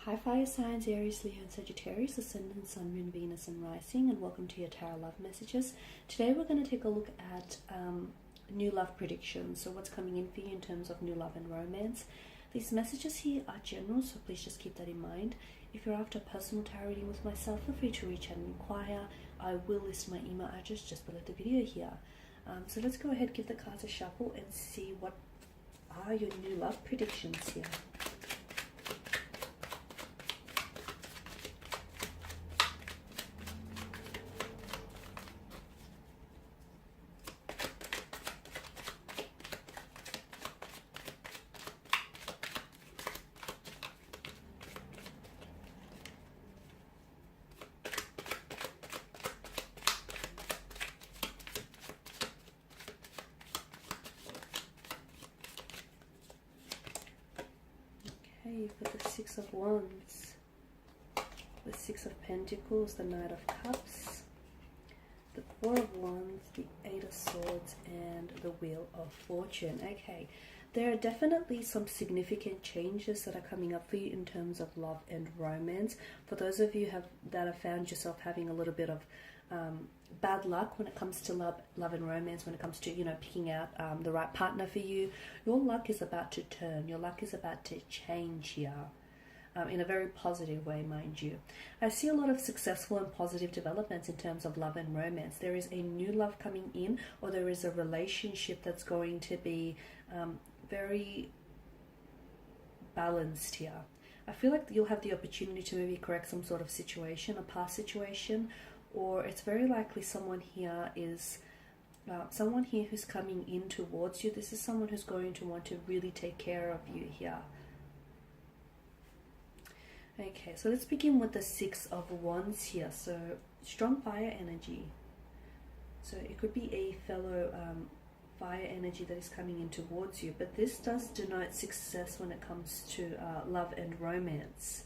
Hi fire signs, Aries, Leo and Sagittarius, Ascendant, Sun, Moon, Venus and Rising, and welcome to your Tarot Love Messages. Today we're going to take a look at new love predictions, so what's coming in for you in terms of new love and romance. These messages here are general, so please just keep that in mind. If you're after a personal tarot reading with myself, feel free to reach out and inquire. I will list my email address just below the video here. So let's go ahead, give the cards a shuffle and see what are your new love predictions here. You've got the Six of Wands, the Six of Pentacles, the Knight of Cups, the Four of Wands, the Eight of Swords, and the Wheel of Fortune. Okay, there are definitely some significant changes that are coming up for you in terms of love and romance. For those of you that have found yourself having a little bit of bad luck when it comes to love and romance, when it comes to, picking out the right partner for you, your luck is about to turn. Your luck is about to change here in a very positive way, mind you. I see a lot of successful and positive developments in terms of love and romance. There is a new love coming in, or there is a relationship that's going to be very balanced here. I feel like you'll have the opportunity to maybe correct some sort of situation, a past situation, or it's very likely someone here is someone here who's coming in towards you. This is someone who's going to want to really take care of you here. Okay, so let's begin with the Six of Wands here. So strong fire energy. So it could be a fellow fire energy that is coming in towards you, but this does denote success when it comes to love and romance.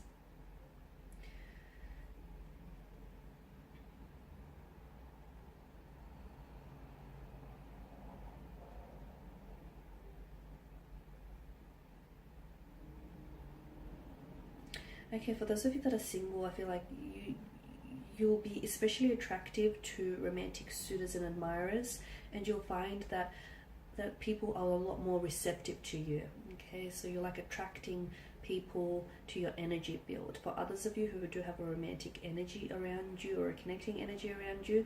Okay, for those of you that are single, I feel like you'll be especially attractive to romantic suitors and admirers, and you'll find that people are a lot more receptive to you. Okay, so you're like attracting people to your energy build. For others of you who do have a romantic energy around you or a connecting energy around you,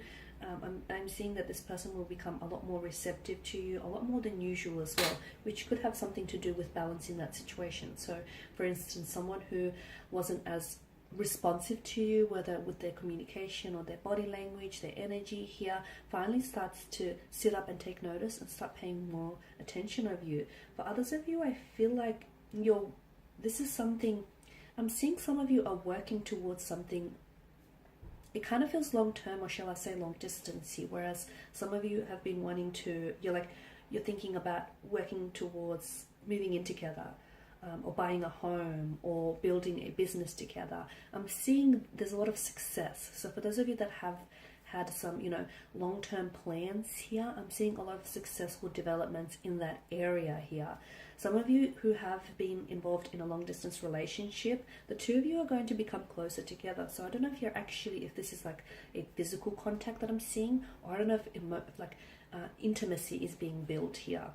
I'm seeing that this person will become a lot more receptive to you, a lot more than usual as well, which could have something to do with balancing that situation. So for instance, someone who wasn't as responsive to you, whether with their communication or their body language, their energy here, finally starts to sit up and take notice and start paying more attention of you. For others of you, I feel like this is something, I'm seeing some of you are working towards something. It kind of feels long term, or shall I say long distance here, whereas some of you have been wanting to, you're thinking about working towards moving in together, or buying a home, or building a business together. I'm seeing there's a lot of success. So for those of you that have had some, long-term plans here, I'm seeing a lot of successful developments in that area here. Some of you who have been involved in a long-distance relationship, the two of you are going to become closer together. So I don't know if this is like a physical contact that I'm seeing, or I don't know if intimacy is being built here.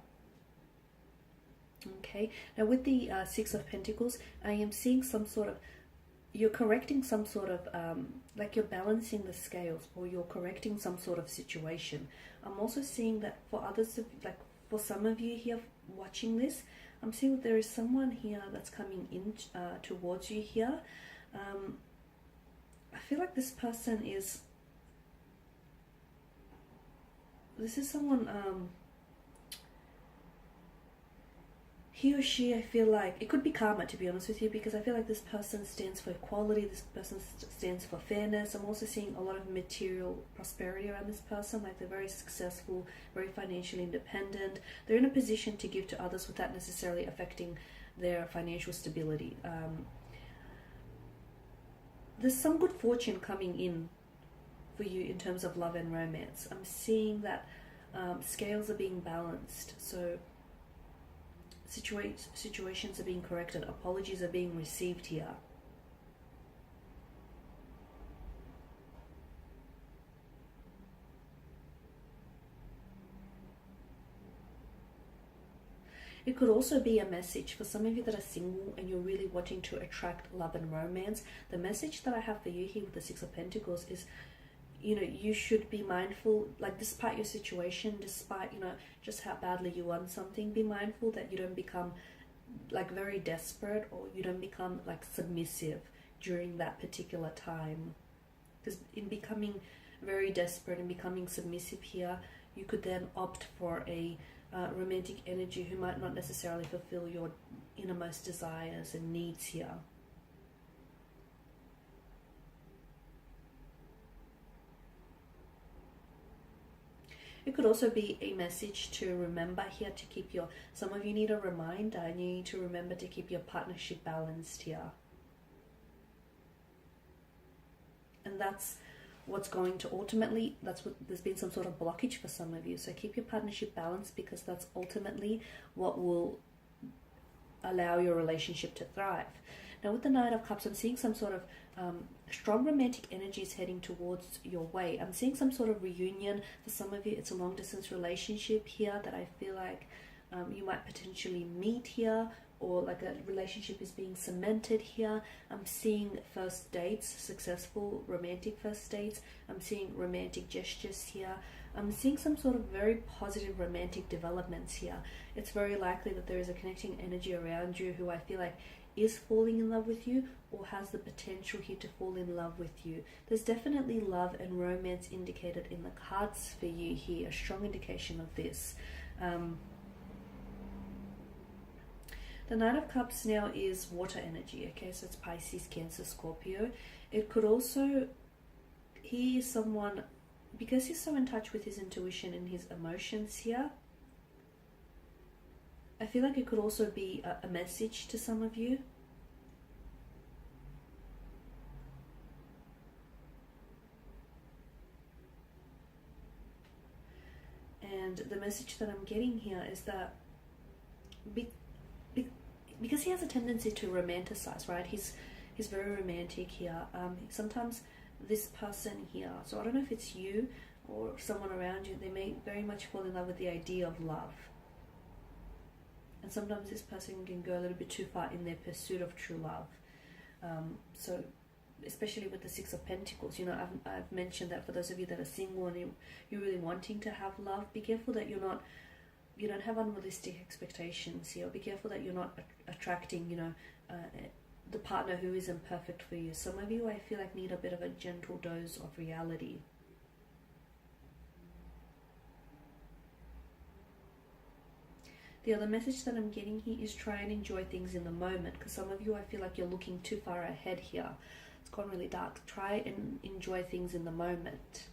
Okay, now with the Six of Pentacles, I am seeing some sort of, you're correcting some sort of, like you're balancing the scales, or you're correcting some sort of situation. I'm also seeing that for others, for some of you here watching this, I'm seeing that there is someone here that's coming in towards you here. I feel like this person is, this is someone, he or she, I feel like, it could be karma, to be honest with you, because I feel like this person stands for equality, this person stands for fairness. I'm also seeing a lot of material prosperity around this person, like they're very successful, very financially independent. They're in a position to give to others without necessarily affecting their financial stability. There's some good fortune coming in for you in terms of love and romance. I'm seeing that scales are being balanced, so situations are being corrected, apologies are being received here. It could also be a message for some of you that are single and you're really wanting to attract love and romance. The message that I have for you here with the Six of Pentacles is, you know, you should be mindful, like despite your situation, despite, you know, just how badly you want something, be mindful that you don't become like very desperate, or you don't become like submissive during that particular time. Because in becoming very desperate and becoming submissive here, you could then opt for a romantic energy who might not necessarily fulfill your innermost desires and needs here. It could also be a message to remember here to keep your, some of you need a reminder and you need to remember to keep your partnership balanced here. And that's what's going to ultimately, that's what, there's been some sort of blockage for some of you. So keep your partnership balanced, because that's ultimately what will allow your relationship to thrive. Now with the Knight of Cups, I'm seeing some sort of strong romantic energies heading towards your way. I'm seeing some sort of reunion. For some of you, it's a long distance relationship here that I feel like you might potentially meet here, or like a relationship is being cemented here. I'm seeing first dates, successful romantic first dates. I'm seeing romantic gestures here. I'm seeing some sort of very positive romantic developments here. It's very likely that there is a connecting energy around you who I feel like is falling in love with you, or has the potential here to fall in love with you. There's definitely love and romance indicated in the cards for you here, a strong indication of this. The Knight of Cups now is water energy, okay, so it's Pisces, Cancer, Scorpio. It could also, he is someone, because he's so in touch with his intuition and his emotions here, I feel like it could also be a message to some of you. And the message that I'm getting here is that because he has a tendency to romanticize, right? He's very romantic here. Sometimes this person here, so I don't know if it's you or someone around you, they may very much fall in love with the idea of love. And sometimes this person can go a little bit too far in their pursuit of true love. So especially with the Six of Pentacles, you know, I've mentioned that for those of you that are single and you're really wanting to have love, be careful that you don't have unrealistic expectations here. Be careful that you're not attracting, you know, the partner who isn't perfect for you. Some of you, I feel like, need a bit of a gentle dose of reality. The other message that I'm getting here is try and enjoy things in the moment, because some of you, I feel like you're looking too far ahead here. It's gone really dark. Try and enjoy things in the moment.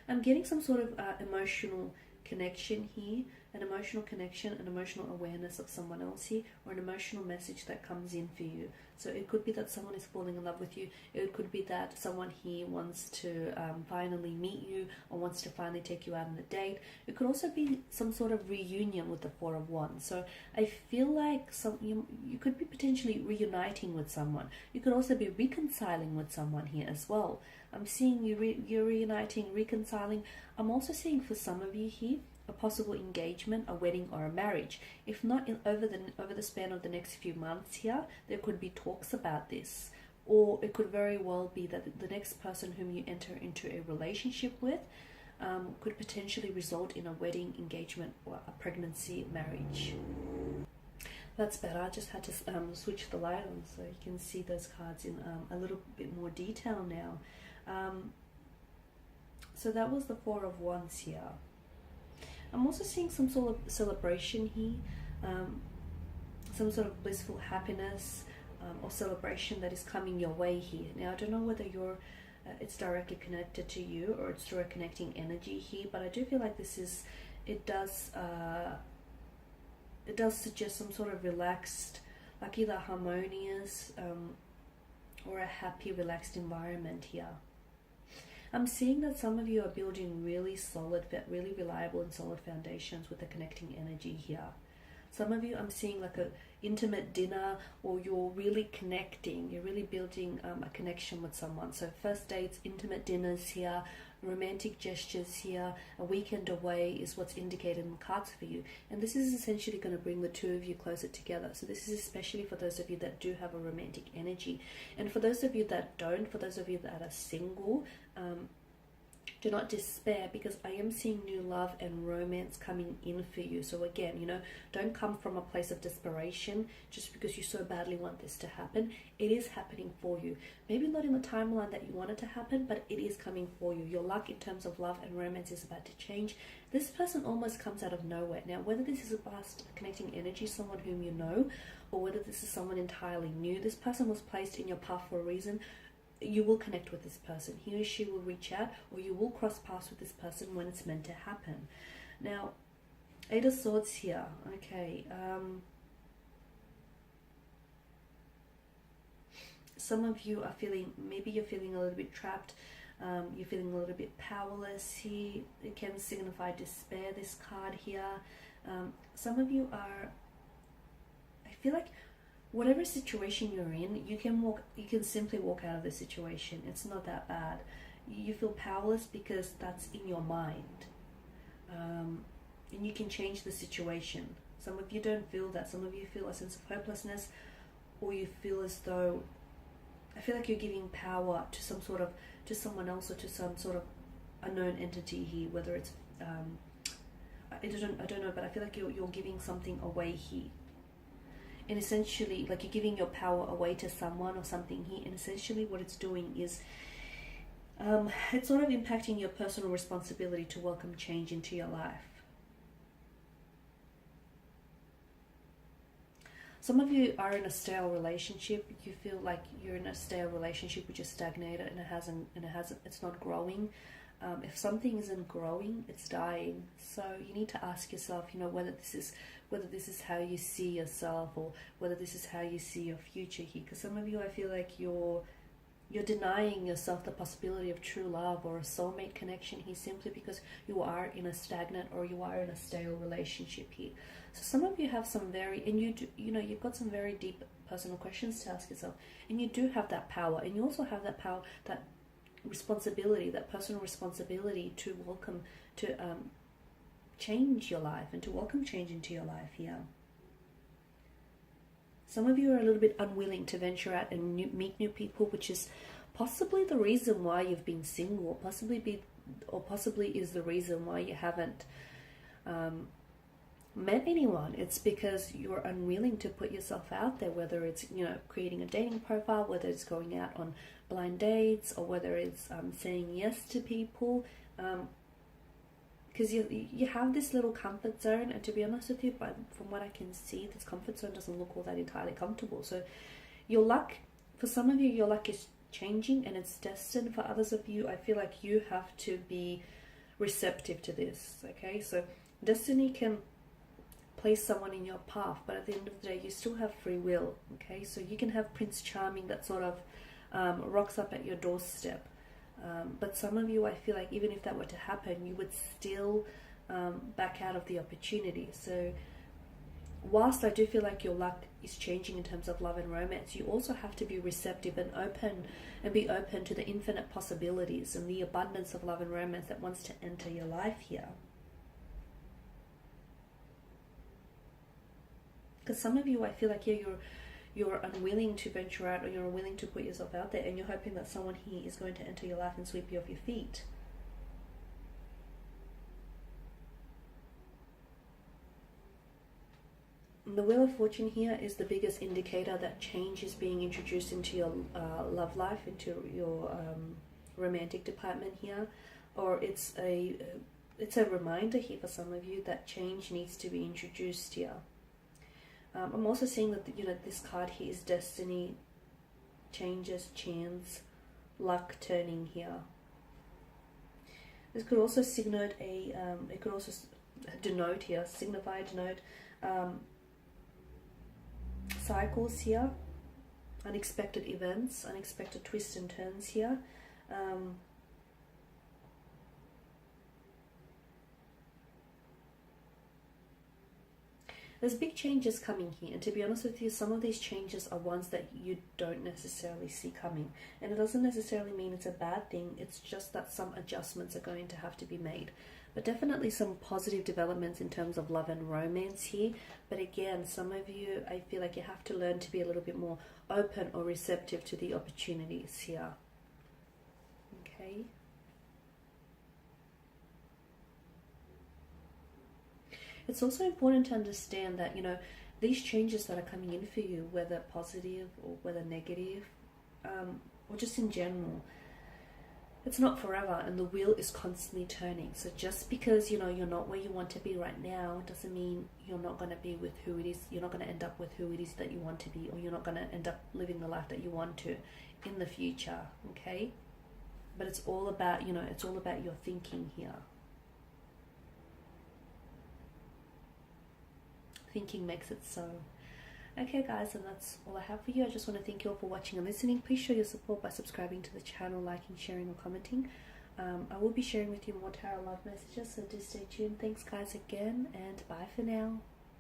I'm getting some sort of emotional connection here, an emotional connection, an emotional awareness of someone else here, or an emotional message that comes in for you. So it could be that someone is falling in love with you. It could be that someone here wants to finally meet you, or wants to finally take you out on a date. It could also be some sort of reunion with the Four of Wands. So I feel like you could be potentially reuniting with someone. You could also be reconciling with someone here as well. I'm seeing you're reuniting, reconciling. I'm also seeing for some of you here a possible engagement, a wedding, or a marriage. If not over the span of the next few months here, there could be talks about this. Or it could very well be that the next person whom you enter into a relationship with could potentially result in a wedding, engagement, or a pregnancy, marriage. That's better. I just had to switch the light on so you can see those cards in a little bit more detail now. So that was the Four of Wands here. I'm also seeing some sort of celebration here, some sort of blissful happiness or celebration that is coming your way here. Now, I don't know whether it's directly connected to you or it's through a connecting energy here, but I do feel like it does suggest some sort of relaxed, like either harmonious or a happy, relaxed environment here. I'm seeing that some of you are building really solid, really reliable and solid foundations with the connecting energy here. Some of you, I'm seeing like an intimate dinner, or you're really connecting, you're really building a connection with someone. So first dates, intimate dinners here, romantic gestures here, a weekend away is what's indicated in the cards for you. And this is essentially going to bring the two of you closer together. So this is especially for those of you that do have a romantic energy. And for those of you that don't, for those of you that are single, do not despair, because I am seeing new love and romance coming in for you. So again, you know, don't come from a place of desperation just because you so badly want this to happen. It is happening for you. Maybe not in the timeline that you want it to happen, but it is coming for you. Your luck in terms of love and romance is about to change. This person almost comes out of nowhere. Now, whether this is a past connecting energy, someone whom you know, or whether this is someone entirely new, this person was placed in your path for a reason. You will connect with this person. He or she will reach out, or you will cross paths with this person when it's meant to happen. Now, Eight of Swords here. Okay. Some of you are feeling, maybe you're feeling a little bit trapped. You're feeling a little bit powerless here. It can signify despair, this card here. Some of you are, I feel like, whatever situation you're in, you can simply walk out of the situation. It's not that bad. You feel powerless because that's in your mind. And you can change the situation. Some of you don't feel that. Some of you feel a sense of hopelessness, or you feel as though, I feel like you're giving power to to someone else, or to some sort of unknown entity here, whether it's, I don't know, but I feel like you're giving something away here. And essentially, like, you're giving your power away to someone or something here, and essentially what it's doing is it's sort of impacting your personal responsibility to welcome change into your life. Some of you are in a stale relationship. You feel like you're in a stale relationship which is stagnated, and it's not growing. If something isn't growing, it's dying. So you need to ask yourself, you know, whether this is how you see yourself, or whether this is how you see your future here. Because some of you, I feel like you're denying yourself the possibility of true love or a soulmate connection here, simply because you are in a stagnant, or you are in a stale relationship here. So some of you have some you've got some very deep personal questions to ask yourself, and you do have that power, and you also have that power, that responsibility, that personal responsibility to welcome, to change your life, and to welcome change into your life here. Some of you are a little bit unwilling to venture out and meet new people, which is possibly the reason why you've been single, or possibly is the reason why you haven't met anyone. It's because you're unwilling to put yourself out there, whether it's, you know, creating a dating profile, whether it's going out on blind dates, or whether it's saying yes to people, because you have this little comfort zone, and to be honest with you, from what I can see, this comfort zone doesn't look all that entirely comfortable. So your luck, for some of you, your luck is changing, and it's destined. For others of you, I feel like you have to be receptive to this. Okay, so destiny can place someone in your path, but at the end of the day, you still have free will. Okay, so you can have Prince Charming that sort of rocks up at your doorstep, but some of you, I feel like, even if that were to happen, you would still back out of the opportunity. So whilst I do feel like your luck is changing in terms of love and romance, you also have to be receptive and open, and be open to the infinite possibilities and the abundance of love and romance that wants to enter your life here. Because some of you, I feel like, you're unwilling to venture out, or you're unwilling to put yourself out there, and you're hoping that someone here is going to enter your life and sweep you off your feet. The Wheel of Fortune here is the biggest indicator that change is being introduced into your love life, into your romantic department here, or it's a reminder here for some of you that change needs to be introduced here. I'm also seeing that, you know, this card here is destiny, changes, chance, luck turning here. This could also signify cycles here, unexpected events, unexpected twists and turns here. There's big changes coming here, and to be honest with you, some of these changes are ones that you don't necessarily see coming. And it doesn't necessarily mean it's a bad thing, it's just that some adjustments are going to have to be made. But definitely some positive developments in terms of love and romance here. But again, some of you, I feel like you have to learn to be a little bit more open or receptive to the opportunities here. Okay. It's also important to understand that, you know, these changes that are coming in for you, whether positive or whether negative, or just in general, it's not forever, and the wheel is constantly turning. So just because, you know, you're not where you want to be right now doesn't mean you're not going to be with who it is, you're not going to end up with who it is that you want to be, or you're not going to end up living the life that you want to in the future, okay? But it's all about, you know, it's all about your thinking here. Thinking makes it so. Okay guys, and that's all I have for you. I just want to thank you all for watching and listening. Please show your support by subscribing to the channel, liking, sharing or commenting. I will be sharing with you more tarot love messages, so do stay tuned. Thanks guys again, and bye for now.